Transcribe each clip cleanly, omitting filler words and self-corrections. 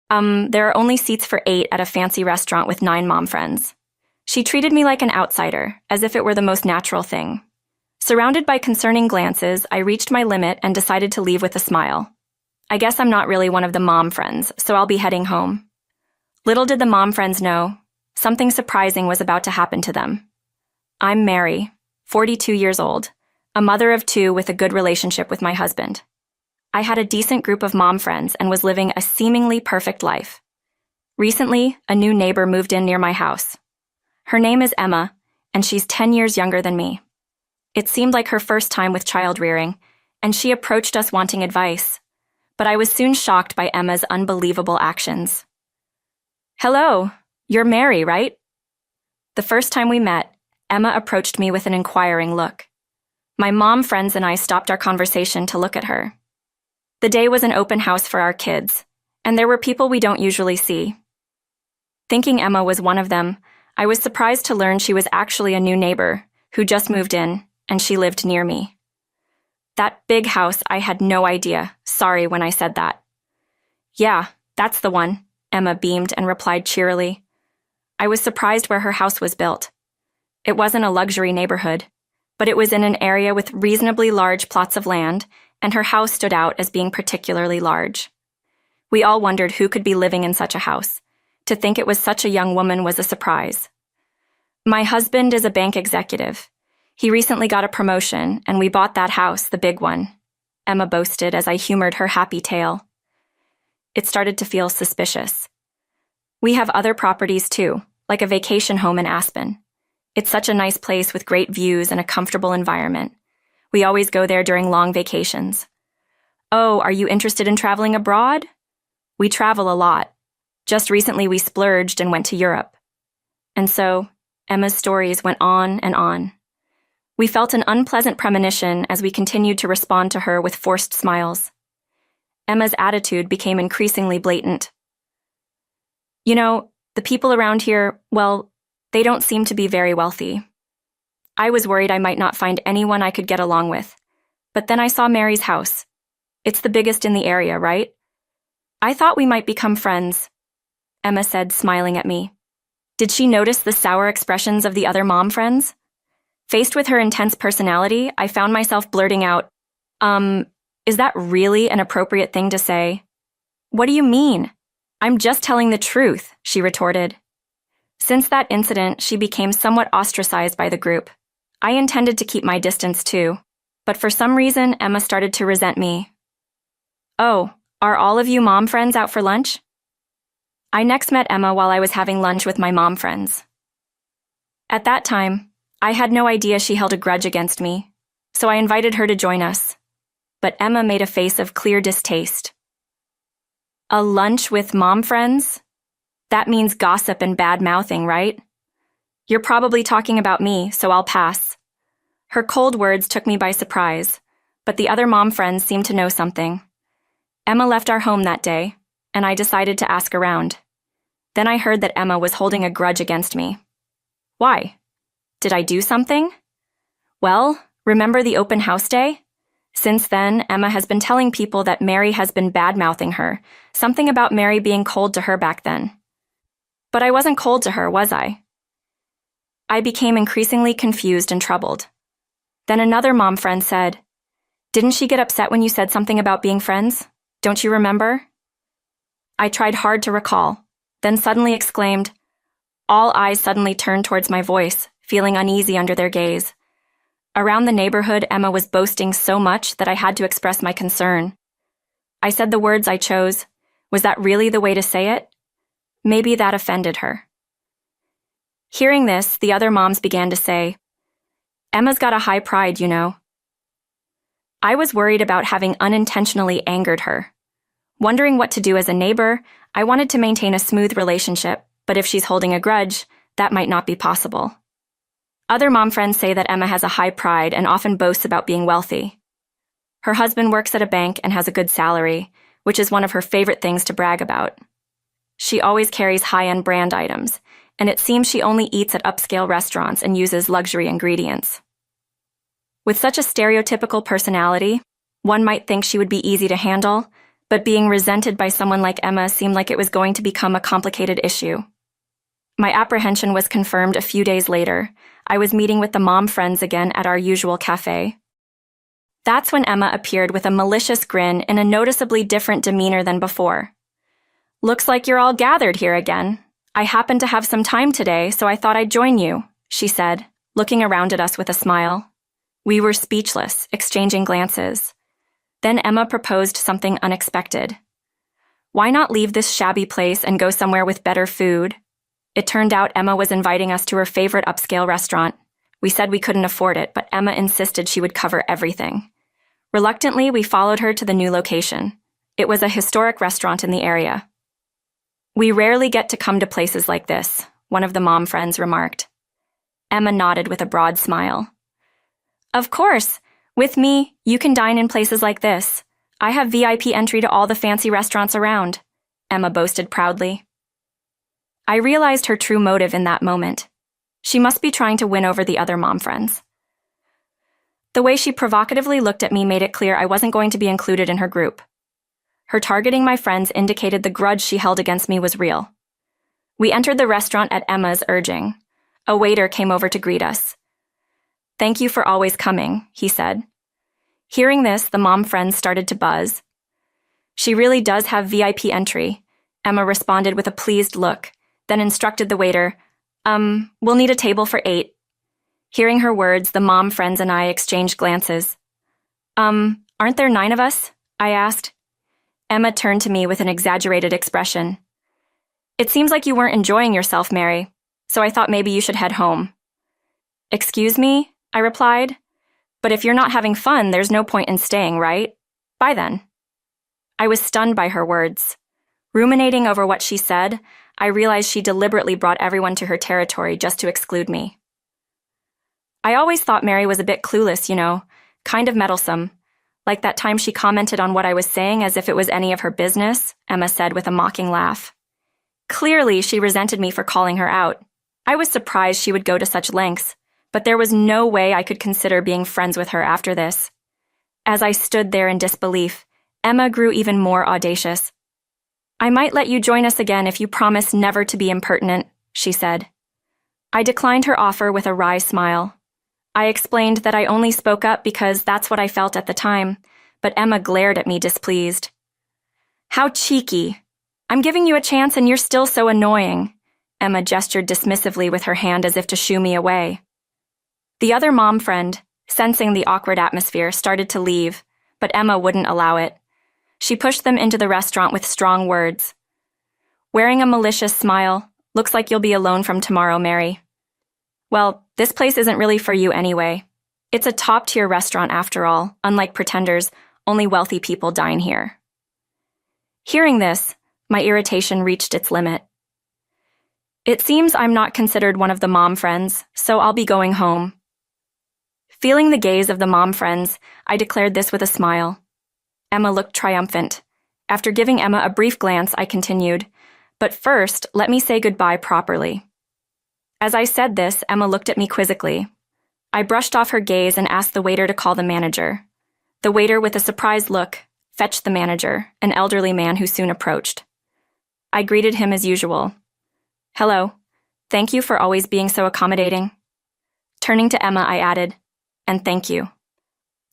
There are only seats for 8 at a fancy restaurant with 9 mom friends. She treated me like an outsider, as if it were the most natural thing. Surrounded by concerning glances, I reached my limit and decided to leave with a smile. I guess I'm not really one of the mom friends, so I'll be heading home. Little did the mom friends know, something surprising was about to happen to them. I'm Mary, 42 years old, a mother of 2 with a good relationship with my husband. I had a decent group of mom friends and was living a seemingly perfect life. Recently, a new neighbor moved in near my house. Her name is Emma, and she's 10 years younger than me. It seemed like her first time with child rearing, and she approached us wanting advice. But I was soon shocked by Emma's unbelievable actions. Hello, you're Mary, right? The first time we met, Emma approached me with an inquiring look. My mom friends and I stopped our conversation to look at her. The day was an open house for our kids, and there were people we don't usually see. Thinking Emma was one of them, I was surprised to learn she was actually a new neighbor who just moved in, and she lived near me. That big house, I had no idea. Sorry when I said that. Yeah, that's the one, Emma beamed and replied cheerily. I was surprised where her house was built. It wasn't a luxury neighborhood, but it was in an area with reasonably large plots of land, and her house stood out as being particularly large. We all wondered who could be living in such a house. To think it was such a young woman was a surprise. My husband is a bank executive. He recently got a promotion, and we bought that house, the big one, Emma boasted as I humored her happy tale. It started to feel suspicious. We have other properties too, like a vacation home in Aspen. It's such a nice place with great views and a comfortable environment. We always go there during long vacations. Oh, are you interested in traveling abroad? We travel a lot. Just recently we splurged and went to Europe. And so, Emma's stories went on and on. We felt an unpleasant premonition as we continued to respond to her with forced smiles. Emma's attitude became increasingly blatant. You know, the people around here, well, they don't seem to be very wealthy. I was worried I might not find anyone I could get along with. But then I saw Mary's house. It's the biggest in the area, right? I thought we might become friends, Emma said, smiling at me. Did she notice the sour expressions of the other mom friends? Faced with her intense personality, I found myself blurting out, is that really an appropriate thing to say? What do you mean? I'm just telling the truth, she retorted. Since that incident, she became somewhat ostracized by the group. I intended to keep my distance too, but for some reason, Emma started to resent me. Oh, are all of you mom friends out for lunch? I next met Emma while I was having lunch with my mom friends. At that time, I had no idea she held a grudge against me, so I invited her to join us. But Emma made a face of clear distaste. A lunch with mom friends? That means gossip and bad-mouthing, right? You're probably talking about me, so I'll pass. Her cold words took me by surprise, but the other mom friends seemed to know something. Emma left our home that day, and I decided to ask around. Then I heard that Emma was holding a grudge against me. Why? Did I do something? Well, remember the open house day? Since then, Emma has been telling people that Mary has been bad-mouthing her, something about Mary being cold to her back then. But I wasn't cold to her, was I? I became increasingly confused and troubled. Then another mom friend said, "Didn't she get upset when you said something about being friends? Don't you remember?" I tried hard to recall, then suddenly exclaimed. All eyes suddenly turned towards my voice, feeling uneasy under their gaze. Around the neighborhood, Emma was boasting so much that I had to express my concern. I said the words I chose. Was that really the way to say it? Maybe that offended her. Hearing this, the other moms began to say, "Emma's got a high pride, you know." I was worried about having unintentionally angered her. Wondering what to do as a neighbor, I wanted to maintain a smooth relationship, but if she's holding a grudge, that might not be possible. Other mom friends say that Emma has a high pride and often boasts about being wealthy. Her husband works at a bank and has a good salary, which is one of her favorite things to brag about. She always carries high-end brand items, and it seems she only eats at upscale restaurants and uses luxury ingredients. With such a stereotypical personality, one might think she would be easy to handle, but being resented by someone like Emma seemed like it was going to become a complicated issue. My apprehension was confirmed a few days later. I was meeting with the mom friends again at our usual cafe. That's when Emma appeared with a malicious grin and a noticeably different demeanor than before. "Looks like you're all gathered here again. I happen to have some time today, so I thought I'd join you," she said, looking around at us with a smile. We were speechless, exchanging glances. Then Emma proposed something unexpected. Why not leave this shabby place and go somewhere with better food? It turned out Emma was inviting us to her favorite upscale restaurant. We said we couldn't afford it, but Emma insisted she would cover everything. Reluctantly, we followed her to the new location. It was a historic restaurant in the area. "We rarely get to come to places like this," one of the mom friends remarked. Emma nodded with a broad smile. "Of course. With me, you can dine in places like this. I have VIP entry to all the fancy restaurants around," Emma boasted proudly. I realized her true motive in that moment. She must be trying to win over the other mom friends. The way she provocatively looked at me made it clear I wasn't going to be included in her group. Her targeting my friends indicated the grudge she held against me was real. We entered the restaurant at Emma's urging. A waiter came over to greet us. "Thank you for always coming," he said. Hearing this, the mom friends started to buzz. "She really does have VIP entry," Emma responded with a pleased look, then instructed the waiter, "We'll need a table for 8. Hearing her words, the mom friends and I exchanged glances. Aren't there 9 of us?" I asked. Emma turned to me with an exaggerated expression. "It seems like you weren't enjoying yourself, Mary, so I thought maybe you should head home." "Excuse me?" I replied. "But if you're not having fun, there's no point in staying, right? Bye then." I was stunned by her words. Ruminating over what she said, I realized she deliberately brought everyone to her territory just to exclude me. I always thought Mary was a bit clueless, kind of meddlesome. Like that time she commented on what I was saying as if it was any of her business, Emma said with a mocking laugh. Clearly, she resented me for calling her out. I was surprised she would go to such lengths, but there was no way I could consider being friends with her after this. As I stood there in disbelief, Emma grew even more audacious. "I might let you join us again if you promise never to be impertinent," she said. I declined her offer with a wry smile. I explained that I only spoke up because that's what I felt at the time, but Emma glared at me displeased. "How cheeky. I'm giving you a chance and you're still so annoying." Emma gestured dismissively with her hand as if to shoo me away. The other mom friend, sensing the awkward atmosphere, started to leave, but Emma wouldn't allow it. She pushed them into the restaurant with strong words. Wearing a malicious smile, "Looks like you'll be alone from tomorrow, Mary." "Well, this place isn't really for you anyway. It's a top-tier restaurant after all. Unlike pretenders, only wealthy people dine here." Hearing this, my irritation reached its limit. "It seems I'm not considered one of the mom friends, so I'll be going home." Feeling the gaze of the mom friends, I declared this with a smile. Emma looked triumphant. After giving Emma a brief glance, I continued, "But first, let me say goodbye properly." As I said this, Emma looked at me quizzically. I brushed off her gaze and asked the waiter to call the manager. The waiter, with a surprised look, fetched the manager, an elderly man who soon approached. I greeted him as usual. "Hello. Thank you for always being so accommodating." Turning to Emma, I added, "And thank you.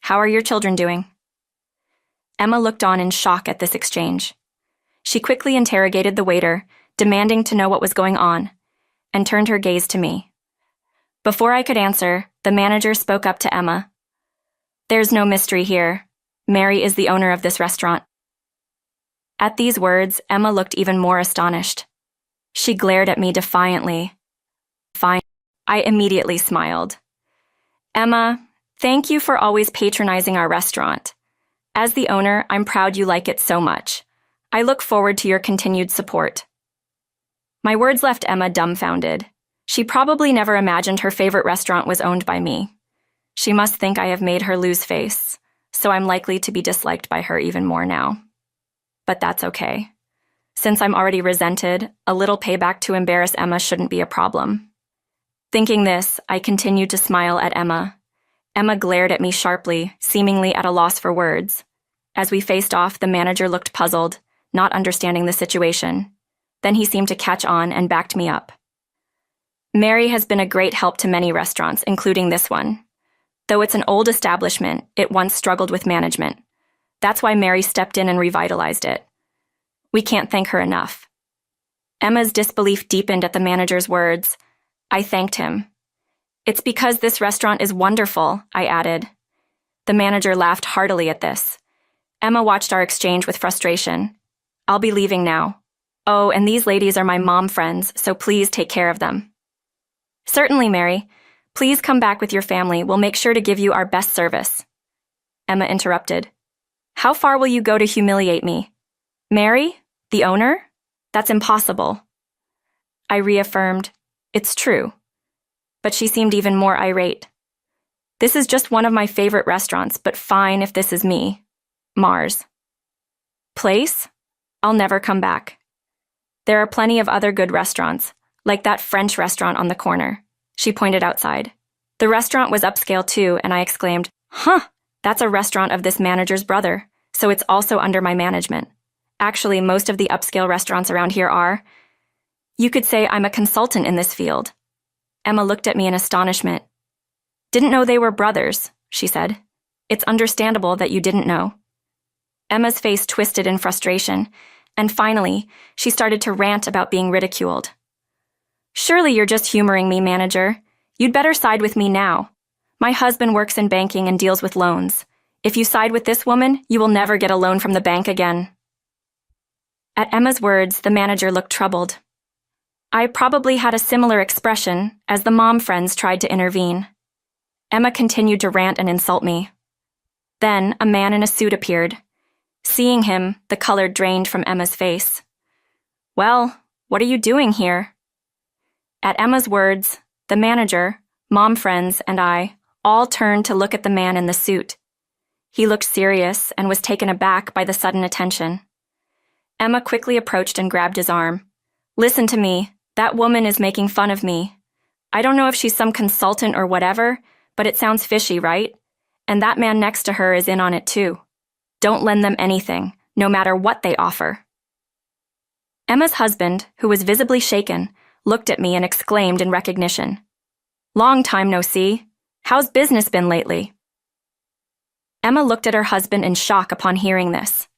How are your children doing?" Emma looked on in shock at this exchange. She quickly interrogated the waiter, demanding to know what was going on, and turned her gaze to me. Before I could answer, the manager spoke up to Emma. "There's no mystery here. Mary is the owner of this restaurant." At these words, Emma looked even more astonished. She glared at me defiantly. "Fine." I immediately smiled. "Emma, thank you for always patronizing our restaurant. As the owner, I'm proud you like it so much. I look forward to your continued support." My words left Emma dumbfounded. She probably never imagined her favorite restaurant was owned by me. She must think I have made her lose face, so I'm likely to be disliked by her even more now. But that's okay. Since I'm already resented, a little payback to embarrass Emma shouldn't be a problem. Thinking this, I continued to smile at Emma. Emma glared at me sharply, seemingly at a loss for words. As we faced off, the manager looked puzzled, not understanding the situation. Then he seemed to catch on and backed me up. Mary has been a great help to many restaurants, including this one. Though it's an old establishment, it once struggled with management. That's why Mary stepped in and revitalized it. We can't thank her enough. Emma's disbelief deepened at the manager's words. I thanked him. It's because this restaurant is wonderful, I added. The manager laughed heartily at this. Emma watched our exchange with frustration. I'll be leaving now. Oh, and these ladies are my mom friends, so please take care of them. Certainly, Mary. Please come back with your family. We'll make sure to give you our best service. Emma interrupted. How far will you go to humiliate me? Mary? The owner? That's impossible. I reaffirmed, it's true. But she seemed even more irate. This is just one of my favorite restaurants, but fine if this is me. Mars. Place? I'll never come back. There are plenty of other good restaurants, like that French restaurant on the corner. She pointed outside. The restaurant was upscale too, and I exclaimed, Huh, that's a restaurant of this manager's brother, so it's also under my management. Actually, most of the upscale restaurants around here are. You could say I'm a consultant in this field. Emma looked at me in astonishment. Didn't know they were brothers, she said. It's understandable that you didn't know. Emma's face twisted in frustration, and finally, she started to rant about being ridiculed. Surely you're just humoring me, manager. You'd better side with me now. My husband works in banking and deals with loans. If you side with this woman, you will never get a loan from the bank again. At Emma's words, the manager looked troubled. I probably had a similar expression as the mom friends tried to intervene. Emma continued to rant and insult me. Then a man in a suit appeared. Seeing him, the color drained from Emma's face. Well, what are you doing here? At Emma's words, the manager, mom friends, and I all turned to look at the man in the suit. He looked serious and was taken aback by the sudden attention. Emma quickly approached and grabbed his arm. Listen to me. That woman is making fun of me. I don't know if she's some consultant or whatever, but it sounds fishy, right? And that man next to her is in on it too. Don't lend them anything, no matter what they offer. Emma's husband, who was visibly shaken, looked at me and exclaimed in recognition. Long time no see. How's business been lately? Emma looked at her husband in shock upon hearing this.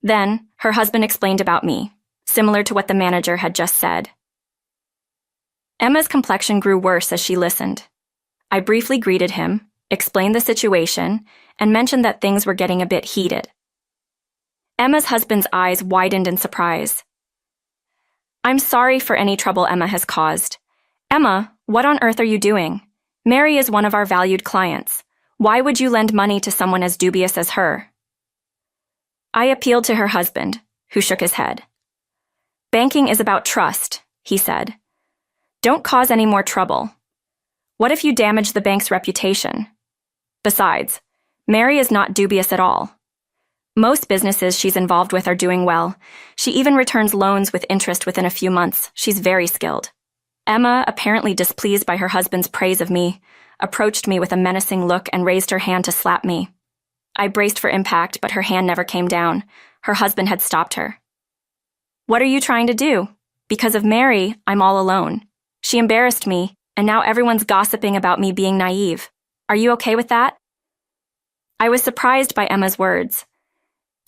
Then, her husband explained about me, similar to what the manager had just said. Emma's complexion grew worse as she listened. I briefly greeted him, explained the situation, and mentioned that things were getting a bit heated. Emma's husband's eyes widened in surprise. I'm sorry for any trouble Emma has caused. Emma, what on earth are you doing? Mary is one of our valued clients. Why would you lend money to someone as dubious as her? I appealed to her husband, who shook his head. Banking is about trust, he said. Don't cause any more trouble. What if you damage the bank's reputation? Besides, Mary is not dubious at all. Most businesses she's involved with are doing well. She even returns loans with interest within a few months. She's very skilled. Emma, apparently displeased by her husband's praise of me, approached me with a menacing look and raised her hand to slap me. I braced for impact, but her hand never came down. Her husband had stopped her. What are you trying to do? Because of Mary, I'm all alone. She embarrassed me, and now everyone's gossiping about me being naive. Are you okay with that? I was surprised by Emma's words.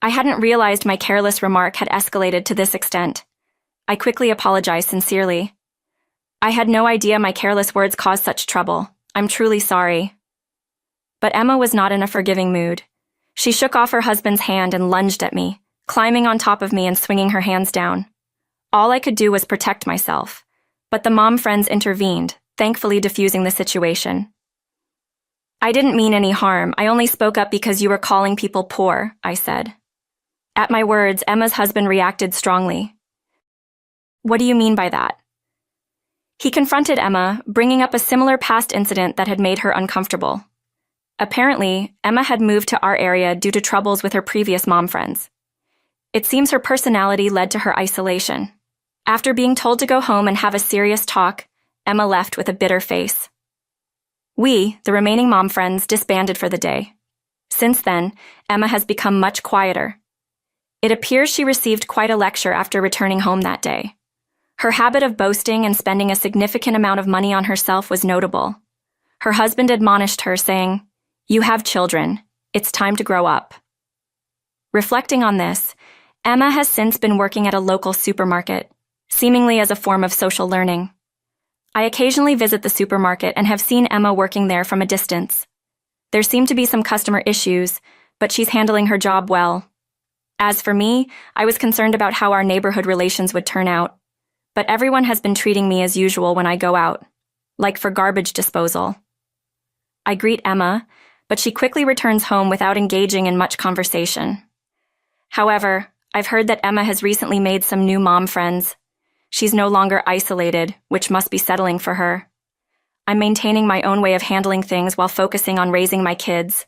I hadn't realized my careless remark had escalated to this extent. I quickly apologized sincerely. I had no idea my careless words caused such trouble. I'm truly sorry. But Emma was not in a forgiving mood. She shook off her husband's hand and lunged at me, climbing on top of me and swinging her hands down. All I could do was protect myself, but the mom friends intervened, thankfully diffusing the situation. I didn't mean any harm. I only spoke up because you were calling people poor, I said. At my words, Emma's husband reacted strongly. What do you mean by that? He confronted Emma, bringing up a similar past incident that had made her uncomfortable. Apparently, Emma had moved to our area due to troubles with her previous mom friends. It seems her personality led to her isolation. After being told to go home and have a serious talk, Emma left with a bitter face. We, the remaining mom friends, disbanded for the day. Since then, Emma has become much quieter. It appears she received quite a lecture after returning home that day. Her habit of boasting and spending a significant amount of money on herself was notable. Her husband admonished her, saying, "You have children. It's time to grow up." Reflecting on this, Emma has since been working at a local supermarket, seemingly as a form of social learning. I occasionally visit the supermarket and have seen Emma working there from a distance. There seem to be some customer issues, but she's handling her job well. As for me, I was concerned about how our neighborhood relations would turn out, but everyone has been treating me as usual when I go out, like for garbage disposal. I greet Emma, but she quickly returns home without engaging in much conversation. However, I've heard that Emma has recently made some new mom friends. She's no longer isolated, which must be settling for her. I'm maintaining my own way of handling things while focusing on raising my kids,